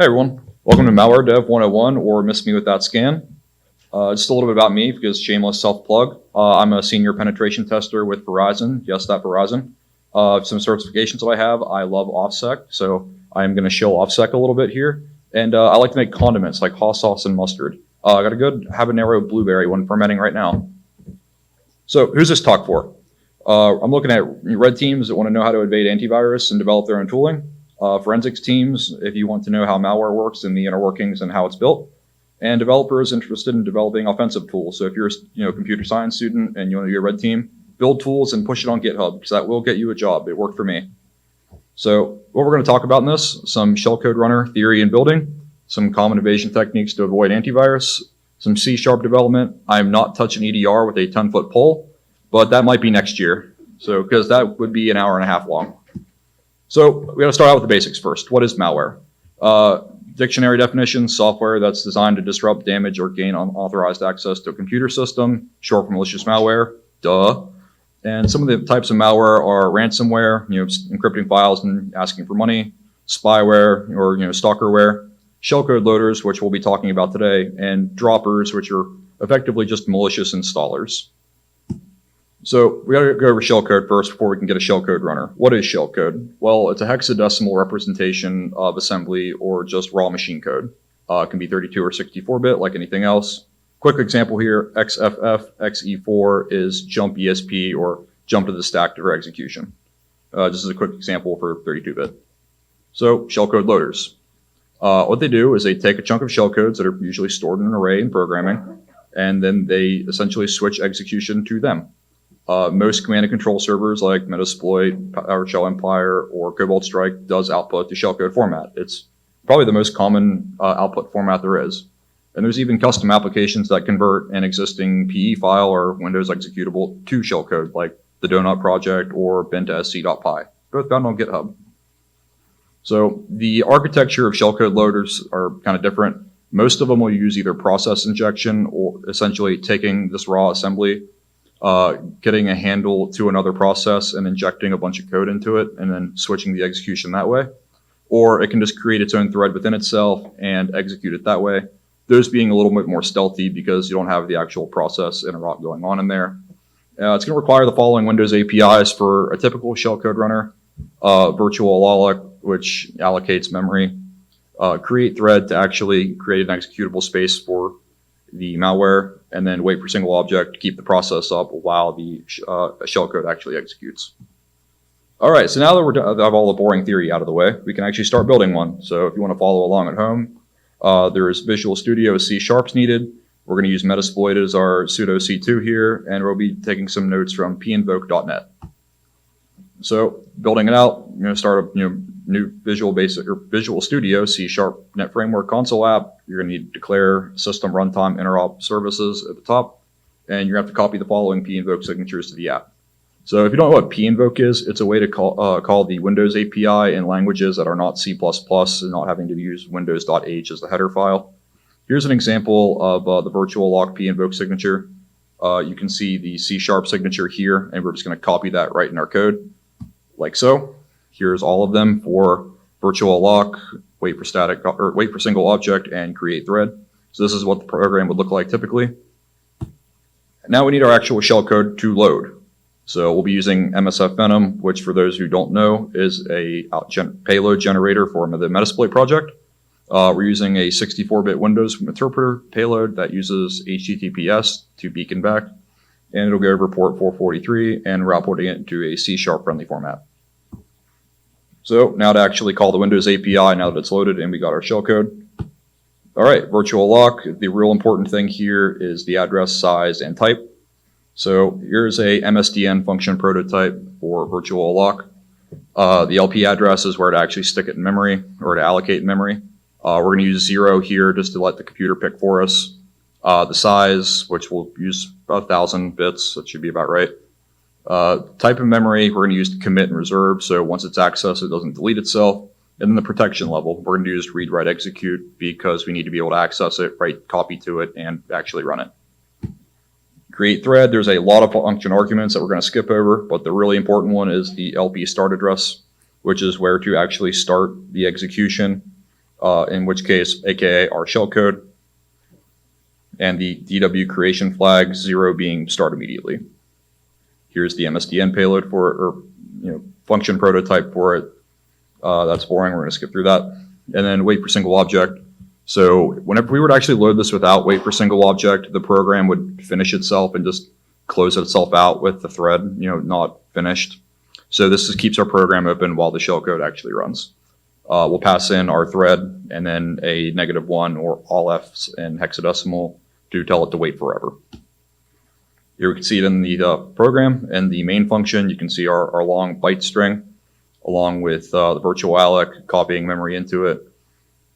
Hey everyone, welcome to Malware Dev 101 or Miss Me With That Scan. Just a little bit about me because shameless self-plug. I'm a senior penetration tester with Verizon, yes, that Verizon. Some certifications that I have, I love OffSec, so I'm going to show OffSec a little bit here. And I like to make condiments like hot sauce and mustard. I got a good habanero blueberry one fermenting right now. So who's this talk for? I'm looking at red teams that want to know how to evade antivirus and develop their own tooling. Forensics teams, if you want to know how malware works and the inner workings and how it's built, and developers interested in developing offensive tools. So if you're a computer science student and you want to be a red team, build tools and push it on GitHub because that will get you a job. It worked for me. So what we're going to talk about in this, some shellcode runner theory and building, some common evasion techniques to avoid antivirus, some C# development. I'm not touching EDR with a 10-foot pole, but that might be next year. So because that would be an hour and a half long. So we got to start out with the basics first. What is malware? Dictionary definition, software that's designed to disrupt, damage, or gain unauthorized access to a computer system, short for malicious malware, duh. And some of the types of malware are ransomware, encrypting files and asking for money, spyware or stalkerware, shellcode loaders, which we'll be talking about today, and droppers, which are effectively just malicious installers. So we got to go over shellcode first before we can get a shellcode runner. What is shellcode? Well, it's a hexadecimal representation of assembly or just raw machine code. It can be 32 or 64-bit like anything else. Quick example here, XFF, XE4 is jump ESP or jump to the stack for execution. This is a quick example for 32-bit. So shellcode loaders. What they do is they take a chunk of shellcodes that are usually stored in an array in programming, and then they essentially switch execution to them. Most command and control servers like Metasploit, PowerShell Empire, or Cobalt Strike does output to shellcode format. It's probably the most common output format there is. And there's even custom applications that convert an existing PE file or Windows executable to shellcode, like the Donut Project or bin2sc.py, both found on GitHub. So the architecture of shellcode loaders are kind of different. Most of them will use either process injection or essentially taking this raw assembly, getting a handle to another process and injecting a bunch of code into it and then switching the execution that way. Or it can just create its own thread within itself and execute it that way. Those being a little bit more stealthy because you don't have the actual process interrupt going on in there. It's going to require the following Windows APIs for a typical shellcode runner. Virtual alloc, which allocates memory. Create thread to actually create an executable space for the malware, and then wait for single object to keep the process up while the shellcode actually executes. All right, so now that we have all the boring theory out of the way, we can actually start building one. So if you want to follow along at home, there's Visual Studio C# needed. We're going to use Metasploit as our pseudo C2 here, and we'll be taking some notes from pinvoke.net. So building it out, you're going to start a new Visual Studio C# Net Framework console app. You're going to need to declare system runtime interop services at the top, and you're going to have to copy the following pinvoke signatures to the app. So if you don't know what pinvoke is, it's a way to call the Windows API in languages that are not C++ and not having to use windows.h as the header file. Here's an example of the virtual lock pinvoke signature. You can see the C# signature here, and we're just going to copy that right in our code, like so. Here's all of them for virtual lock, wait for single object, and create thread. So this is what the program would look like typically. Now we need our actual shellcode to load. So we'll be using MSF Venom, which for those who don't know is a payload generator for the Metasploit project. We're using a 64-bit Windows interpreter payload that uses HTTPS to beacon back, and it'll go over port 443 and we're outputting it into a C# friendly format. So now to actually call the Windows API now that it's loaded and we got our shellcode. All right, virtual lock. The real important thing here is the address, size, and type. So here's a MSDN function prototype for virtual lock. The LP address is where to actually stick it in memory or to allocate in memory. We're going to use 0 here just to let the computer pick for us. The size, which we'll use about 1,000 bits, that should be about right. Type of memory, we're going to use commit and reserve, so once it's accessed, it doesn't delete itself. And then the protection level, we're going to use read, write, execute because we need to be able to access it, write copy to it, and actually run it. Create thread, there's a lot of function arguments that we're going to skip over, but the really important one is the LP start address, which is where to actually start the execution. in which case, aka our shellcode, and the DW creation flag 0 being start immediately. Here's the MSDN payload for it, or function prototype for it. That's boring. We're going to skip through that. And then wait for single object. So whenever we were to actually load this without wait for single object, the program would finish itself and just close itself out with the thread, not finished. So this just keeps our program open while the shellcode actually runs. We'll pass in our thread and then a -1 or all F's in hexadecimal to tell it to wait forever. Here we can see it in the program and the main function. You can see our long byte string along with the virtual alloc copying memory into it.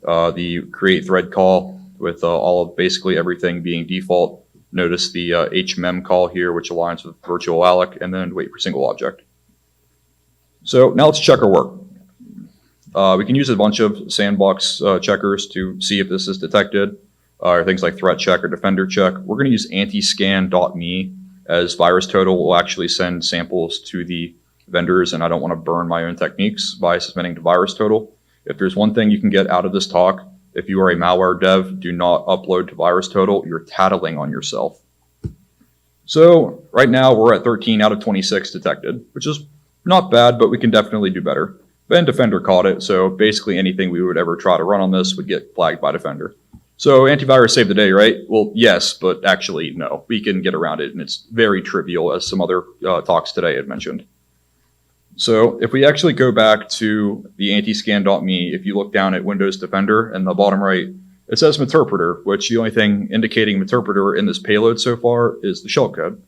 The create thread call with all of basically everything being default. Notice the HMEM call here, which aligns with virtual alloc, and then wait for single object. So now let's check our work. We can use a bunch of sandbox checkers to see if this is detected, or things like threat check or defender check. We're going to use antiscan.me, as VirusTotal will actually send samples to the vendors, and I don't want to burn my own techniques by submitting to VirusTotal. If there's one thing you can get out of this talk, if you are a malware dev, do not upload to VirusTotal. You're tattling on yourself. So right now we're at 13 out of 26 detected, which is not bad, but we can definitely do better. Then Defender caught it, so basically anything we would ever try to run on this would get flagged by Defender. So antivirus saved the day, right? Well, yes, but actually no. We can get around it, and it's very trivial, as some other talks today had mentioned. So if we actually go back to the antiscan.me, if you look down at Windows Defender in the bottom right, it says Meterpreter, which the only thing indicating Meterpreter in this payload so far is the shellcode.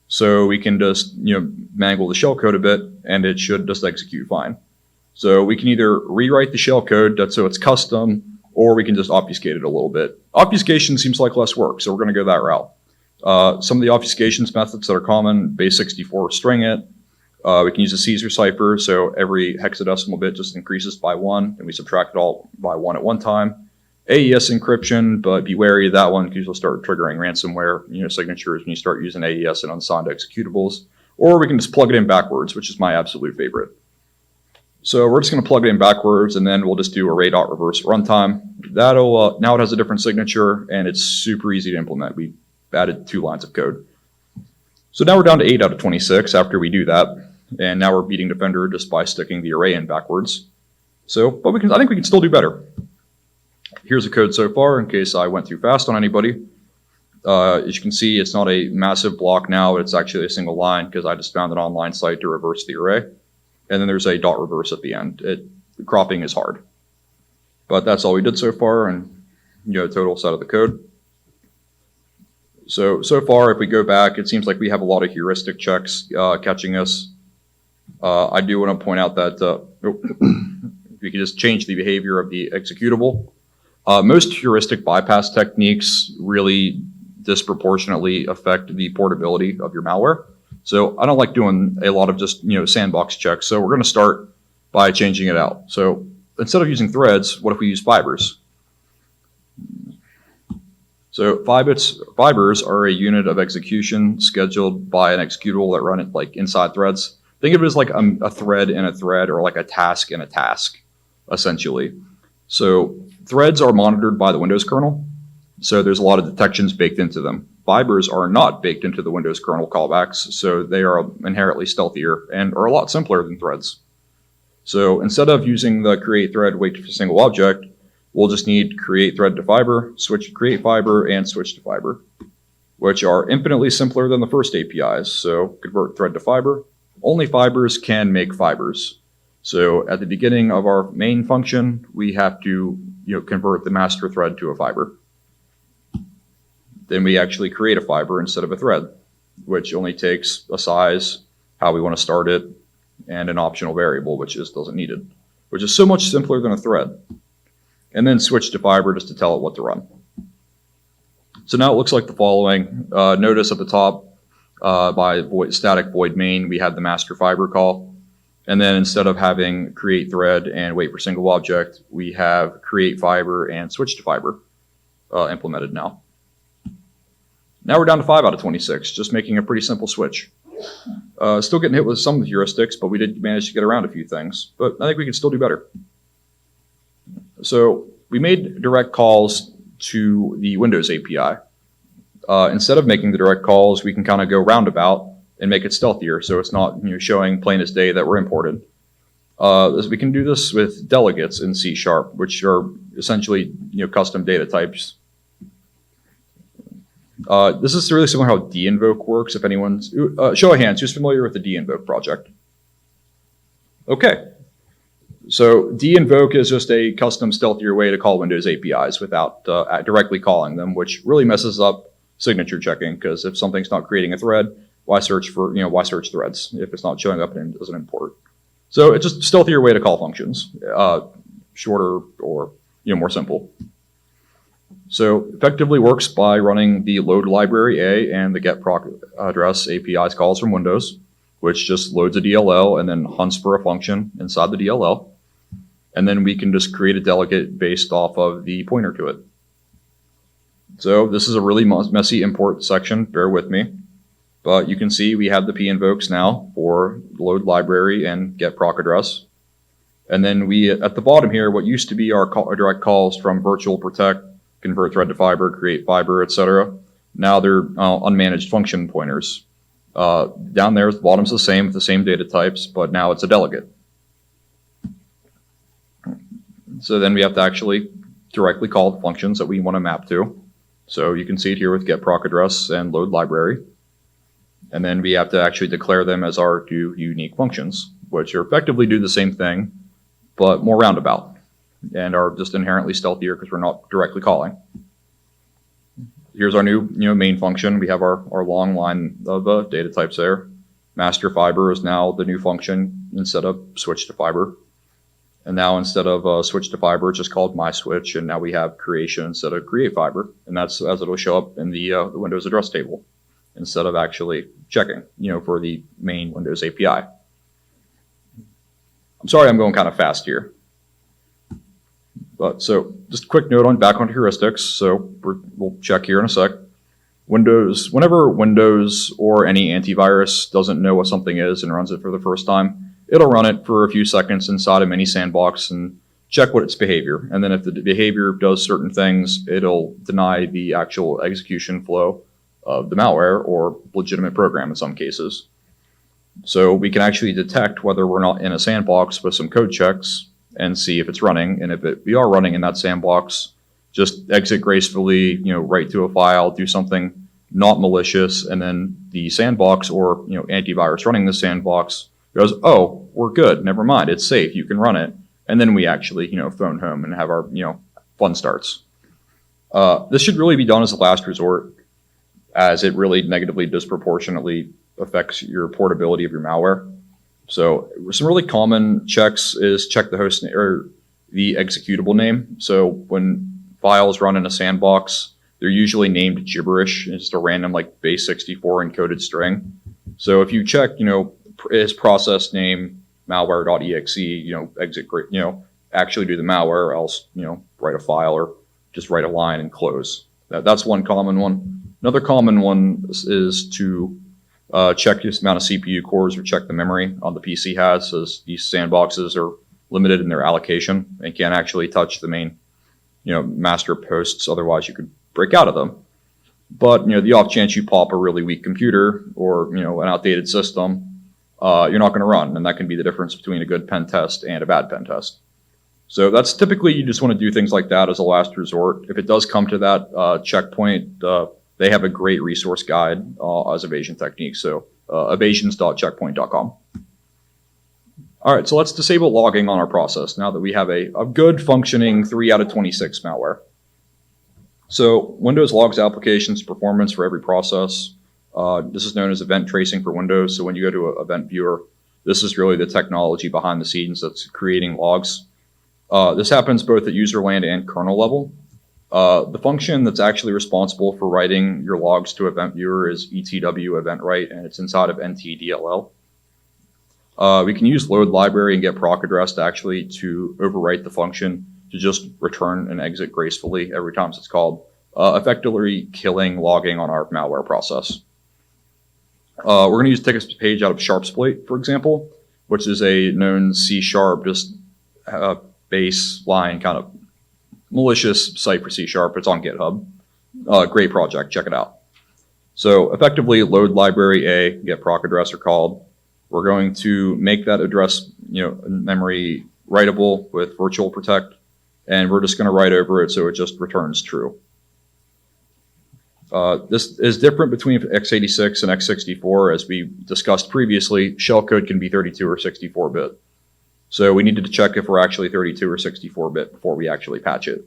So we can just mangle the shellcode a bit, and it should just execute fine. So we can either rewrite the shellcode so it's custom, or we can just obfuscate it a little bit. Obfuscation seems like less work, so we're going to go that route. Some of the obfuscations methods that are common, base64 string it. We can use a Caesar cipher, so every hexadecimal bit just increases by 1, and we subtract it all by 1 at one time. AES encryption, but be wary of that one because you'll start triggering ransomware signatures when you start using AES and unsigned executables. Or we can just plug it in backwards, which is my absolute favorite. So we're just going to plug it in backwards, and then we'll just do array.reverse runtime. That'll now it has a different signature, and it's super easy to implement. We added 2 lines of code. So now we're down to 8 out of 26 after we do that, and now we're beating Defender just by sticking the array in backwards. So, but I think we can still do better. Here's the code so far in case I went too fast on anybody. As you can see, it's not a massive block now. It's actually a single line because I just found an online site to reverse the array. And then there's a dot reverse at the end. Cropping is hard. But that's all we did so far, and total set of the code. So far, if we go back, it seems like we have a lot of heuristic checks catching us. I do want to point out that we can just change the behavior of the executable. Most heuristic bypass techniques really disproportionately affect the portability of your malware. So I don't like doing a lot of just sandbox checks. So we're going to start by changing it out. So instead of using threads, what if we use fibers? So fibers are a unit of execution scheduled by an executable that run it like inside threads. Think of it as like a thread in a thread, or like a task in a task, essentially. So threads are monitored by the Windows kernel. So there's a lot of detections baked into them. Fibers are not baked into the Windows kernel callbacks, so they are inherently stealthier and are a lot simpler than threads. So instead of using the create thread wait for single object, we'll just need create thread to fiber, switch to create fiber, and switch to fiber, which are infinitely simpler than the first APIs. So convert thread to fiber. Only fibers can make fibers. So at the beginning of our main function, we have to convert the master thread to a fiber. Then we actually create a fiber instead of a thread, which only takes a size, how we want to start it, and an optional variable, which just doesn't need it, which is so much simpler than a thread. And then switch to fiber just to tell it what to run. So now it looks like the following. Notice at the top, by static void main, we had the master fiber call. And then instead of having create thread and wait for single object, we have create fiber and switch to fiber implemented now. Now we're down to 5 out of 26, just making a pretty simple switch. Still getting hit with some of the heuristics, but we did manage to get around a few things. But I think we can still do better. So we made direct calls to the Windows API. Instead of making the direct calls, we can kind of go roundabout and make it stealthier, so it's not showing plain as day that we're imported. We can do this with delegates in C#, which are essentially custom data types. This is really similar how deinvoke works. If anyone's show of hands, who's familiar with the deinvoke project? Okay. So deinvoke is just a custom stealthier way to call Windows APIs without directly calling them, which really messes up signature checking, because if something's not creating a thread, why search threads if it's not showing up as an import? So it's just a stealthier way to call functions, shorter or more simple. So effectively works by running the load library A and the get proc address APIs calls from Windows, which just loads a DLL and then hunts for a function inside the DLL. And then we can just create a delegate based off of the pointer to it. So this is a really messy import section, bear with me. But you can see we have the p invokes now for load library and get proc address. And then we, at the bottom here, what used to be our direct calls from virtual protect, convert thread to fiber, create fiber, etc. Now they're unmanaged function pointers. Down there, the bottom's the same with the same data types, but now it's a delegate. So then we have to actually directly call the functions that we want to map to. So you can see it here with get proc address and load library. And then we have to actually declare them as our two unique functions, which are effectively do the same thing, but more roundabout, and are just inherently stealthier because we're not directly calling. Here's our new main function. We have our long line of data types there. Master fiber is now the new function instead of switch to fiber. And now instead of switch to fiber, it's just called my switch, and now we have creation instead of create fiber, and that's as it'll show up in the Windows address table instead of actually checking, for the main Windows API. I'm sorry, I'm going kind of fast here. But so just a quick note on background heuristics. So we'll check here in a sec. Whenever Windows or any antivirus doesn't know what something is and runs it for the first time, it'll run it for a few seconds inside a mini sandbox and check what its behavior. And then if the behavior does certain things, it'll deny the actual execution flow of the malware or legitimate program in some cases. So we can actually detect whether we're not in a sandbox with some code checks and see if it's running. And if we are running in that sandbox, just exit gracefully, write to a file, do something not malicious, and then the sandbox or antivirus running the sandbox goes, oh, we're good, never mind, it's safe, you can run it. And then we actually, phone home and have our, fun starts. This should really be done as a last resort, as it really negatively disproportionately affects your portability of your malware. So some really common checks is check the host or the executable name. So when files run in a sandbox, they're usually named gibberish. It's just a random base 64 encoded string. So if you check, is process name malware.exe, exit, actually do the malware, or else, write a file or just write a line and close. That's one common one. Another common one is to check the amount of CPU cores or check the memory on the PC has, as these sandboxes are limited in their allocation and can't actually touch the main, master posts. Otherwise, you could break out of them. But the off chance you pop a really weak computer or an outdated system, you're not going to run, and that can be the difference between a good pen test and a bad pen test. So that's typically, you just want to do things like that as a last resort. If it does come to that checkpoint, they have a great resource guide as evasion techniques. So evasions.checkpoint.com. All right, so let's disable logging on our process now that we have a good functioning 3 out of 26 malware. So Windows logs applications performance for every process. This is known as event tracing for Windows. So when you go to an event viewer, this is really the technology behind the scenes that's creating logs. This happens both at user land and kernel level. The function that's actually responsible for writing your logs to event viewer is etw event write, and it's inside of ntdll. We can use load library and get proc address to overwrite the function to just return and exit gracefully every time it's called, effectively killing logging on our malware process. We're going to take a page out of Sharpsploit, for example, which is a known C# just baseline kind of malicious site for C#. It's on GitHub. Great project. Check it out. So effectively, load library A, get proc addresser called. We're going to make that address, memory writable with virtual protect, and we're just going to write over it so it just returns true. This is different between x86 and x64. As we discussed previously, shellcode can be 32 or 64-bit. So we needed to check if we're actually 32 or 64-bit before we actually patch it.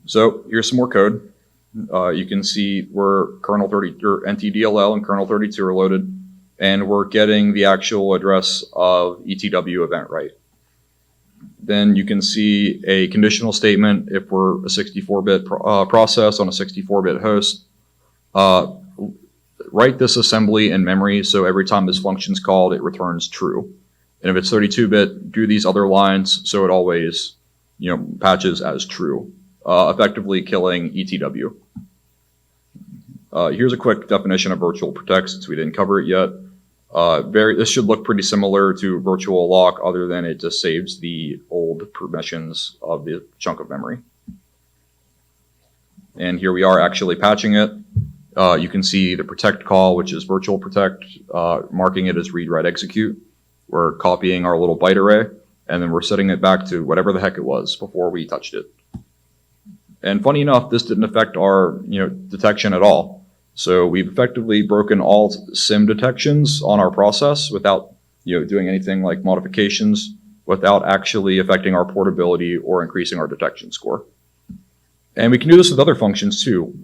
So here's some more code. You can see we're kernel 30 or NTDLL and kernel 32 are loaded, and we're getting the actual address of ETW event right. Then you can see a conditional statement if we're a 64-bit process on a 64-bit host. Write this assembly in memory so every time this function's called, it returns true. And if it's 32-bit, do these other lines so it always, patches as true, effectively killing ETW. Here's a quick definition of virtual protect since we didn't cover it yet. This should look pretty similar to virtual lock, other than it just saves the old permissions of the chunk of memory. And here we are actually patching it. You can see the protect call, which is virtual protect, marking it as read, write, execute. We're copying our little byte array, and then we're setting it back to whatever the heck it was before we touched it. And funny enough, this didn't affect our detection at all. So we've effectively broken all SIM detections on our process without doing anything like modifications, without actually affecting our portability or increasing our detection score. And we can do this with other functions too.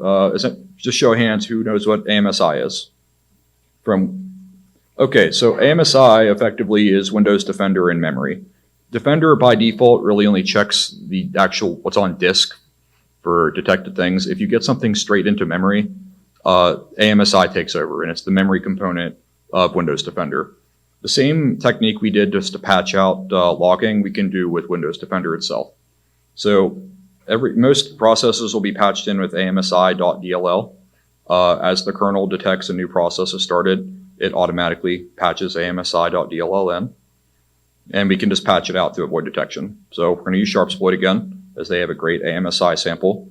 Just show of hands, who knows what AMSI is? Okay, so AMSI effectively is Windows Defender in memory. Defender by default really only checks the actual what's on disk for detected things. If you get something straight into memory, AMSI takes over, and it's the memory component of Windows Defender. The same technique we did just to patch out logging, we can do with Windows Defender itself. So most processes will be patched in with AMSI.dll. As the kernel detects a new process has started, it automatically patches AMSI.dll in, and we can just patch it out to avoid detection. So we're going to use Sharpsploit again, as they have a great AMSI sample.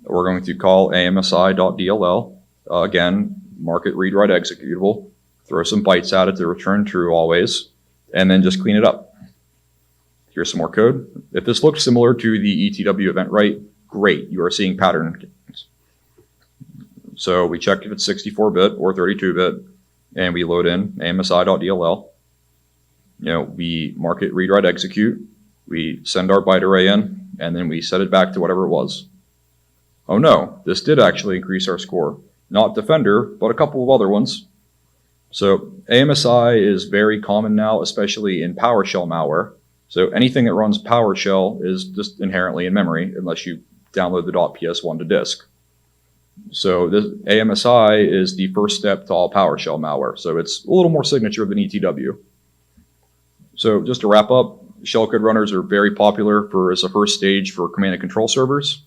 We're going to call AMSI.dll. Again, mark it read, write, executable. Throw some bytes at it to return true always, and then just clean it up. Here's some more code. If this looks similar to the ETW event right, great, you are seeing patterns. So we check if it's 64-bit or 32-bit, and we load in AMSI.dll. We mark it read, write, execute. We send our byte array in, and then we set it back to whatever it was. Oh no, this did actually increase our score. Not Defender, but a couple of other ones. So AMSI is very common now, especially in PowerShell malware. So anything that runs PowerShell is just inherently in memory, unless you download the .ps1 to disk. So this AMSI is the first step to all PowerShell malware. So it's a little more signature than ETW. So just to wrap up, shellcode runners are very popular as a first stage for command and control servers.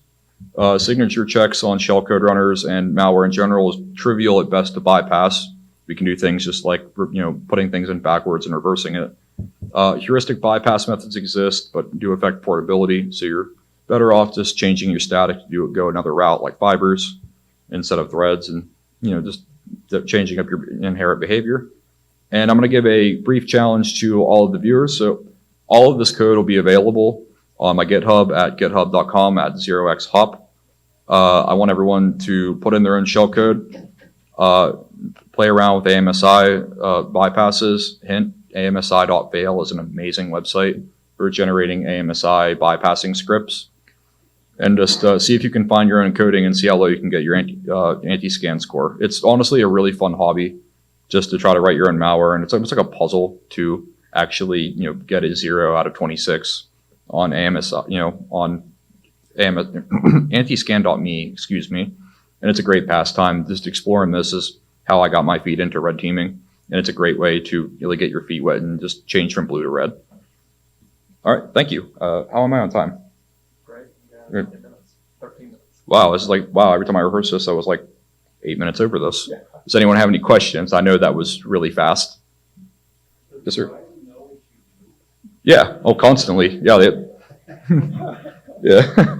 Signature checks on shellcode runners and malware in general is trivial at best to bypass. We can do things just like putting things in backwards and reversing it. Heuristic bypass methods exist, but do affect portability. So you're better off just changing your static to go another route like fibers instead of threads, and just changing up your inherent behavior. And I'm going to give a brief challenge to all of the viewers. So all of this code will be available on my GitHub at github.com/0xhop. I want everyone to put in their own shellcode, play around with AMSI bypasses. Hint, AMSI.fail is an amazing website for generating AMSI bypassing scripts. And just see if you can find your own coding and see how low you can get your anti-scan score. It's honestly a really fun hobby just to try to write your own malware, and it's almost like a puzzle to actually get a 0 out of 26 on AMSI, on antiscan.me, excuse me. And it's a great pastime. Just exploring this is how I got my feet into red teaming, and it's a great way to really get your feet wet and just change from blue to red. All right, thank you. How am I on time? Great. Yeah, 10 minutes, 13 minutes. Wow, this is every time I rehearse this, I was 8 minutes over this. Yeah. Does anyone have any questions? I know that was really fast. Yes, sir. Yeah. Oh, constantly. Yeah. Yeah,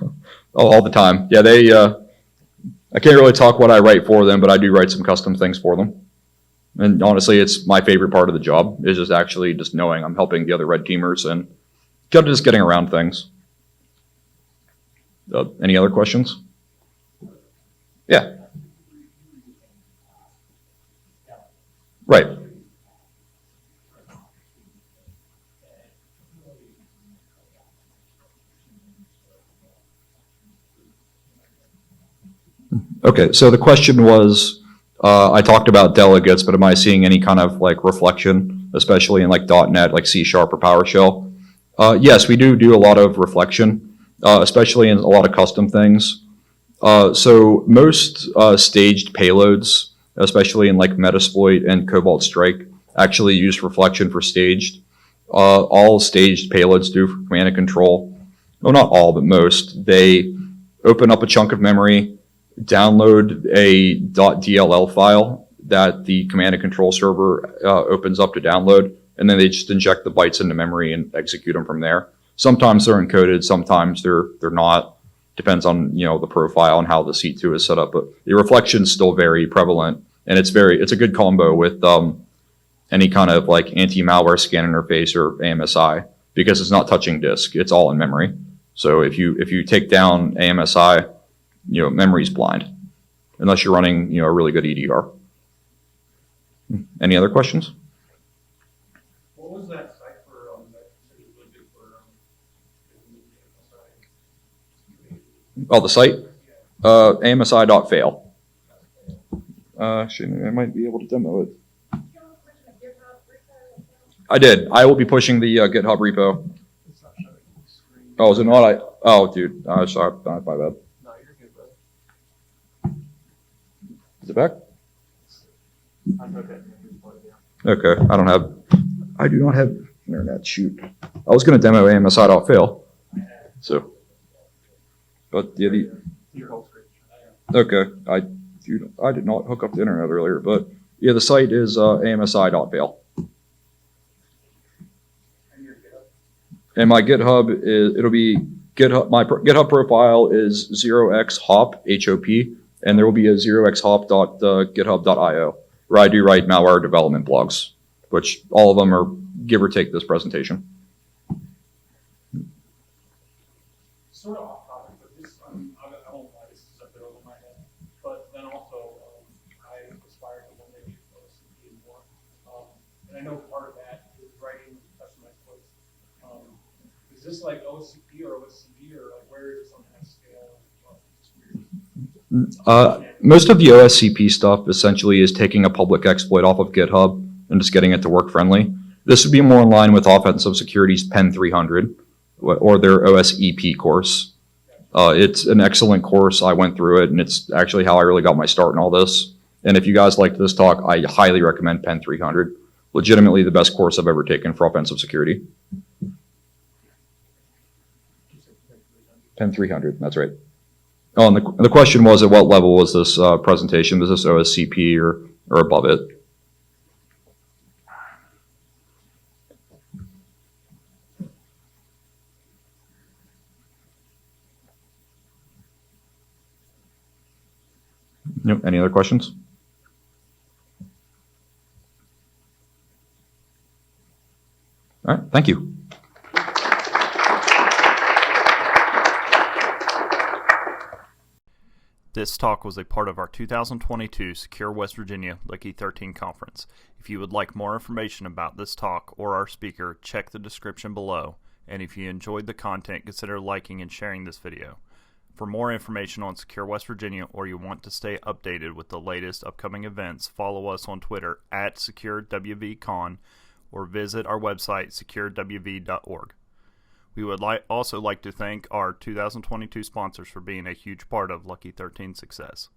all the time. Yeah, I can't really talk what I write for them, but I do write some custom things for them. And honestly, it's my favorite part of the job is just actually just knowing I'm helping the other red teamers and just getting around things. Any other questions? Yeah. Right. Okay, so the question was, I talked about delegates, but am I seeing any kind of like reflection, especially in like .NET, like C# or PowerShell? Yes, we do a lot of reflection, especially in a lot of custom things. So most staged payloads, especially in like Metasploit and Cobalt Strike, actually use reflection for staged. All staged payloads do for command and control. Well, not all, but most. They open up a chunk of memory, download a .dll file that the command and control server opens up to download, and then they just inject the bytes into memory and execute them from there. Sometimes they're encoded, sometimes they're not. Depends on the profile and how the C2 is set up. But the reflection is still very prevalent, and it's a good combo with any kind of like anti-malware scan interface or AMSI because it's not touching disk; it's all in memory. So if you take down AMSI, memory's blind, unless you're running a really good EDR. Any other questions? What was that site for, that you would do for, Oh, the site? AMSI.fail. I might be able to demo it. I did. I will be pushing the GitHub repo. It's not showing the screen. Oh, is it not? Oh, dude. Sorry. My bad. No, you're good, brother. Is it back? I'm okay. Okay. I do not have internet. Shoot. I was going to demo AMSI.fail. So. But yeah, Your whole screen. okay. I did not hook up the internet earlier, but yeah, the site is AMSI.fail. And my GitHub it'll be GitHub. My GitHub profile is 0xhop, HOP, and there will be a 0xhop.github.io where I do write malware development blogs, which all of them are give or take this presentation. Sort of off topic, but this, I won't lie, this is a bit over my head. But then also, I aspire to one day be OSCP and more. And I know part of that is writing customized code. Is this like OSCP or OSCP, or like where is this on that scale? Most of the OSCP stuff essentially is taking a public exploit off of GitHub and just getting it to work friendly. This would be more in line with Offensive Security's Pen 300 or their OSEP course. It's an excellent course. I went through it, and it's actually how I really got my start in all this. And if you guys liked this talk, I highly recommend Pen 300. Legitimately the best course I've ever taken for offensive security. Pen 300, that's right. Oh, and the question was, at what level was this presentation? Was this OSCP or above it? Nope. Any other questions? All right, thank you. This talk was a part of our 2022 Secure West Virginia Lucky 13 conference. If you would like more information about this talk or our speaker, check the description below. And if you enjoyed the content, consider liking and sharing this video. For more information on Secure West Virginia, or you want to stay updated with the latest upcoming events, follow us on Twitter at SecureWVCon or visit our website securewv.org. We would also like to thank our 2022 sponsors for being a huge part of Lucky 13's success.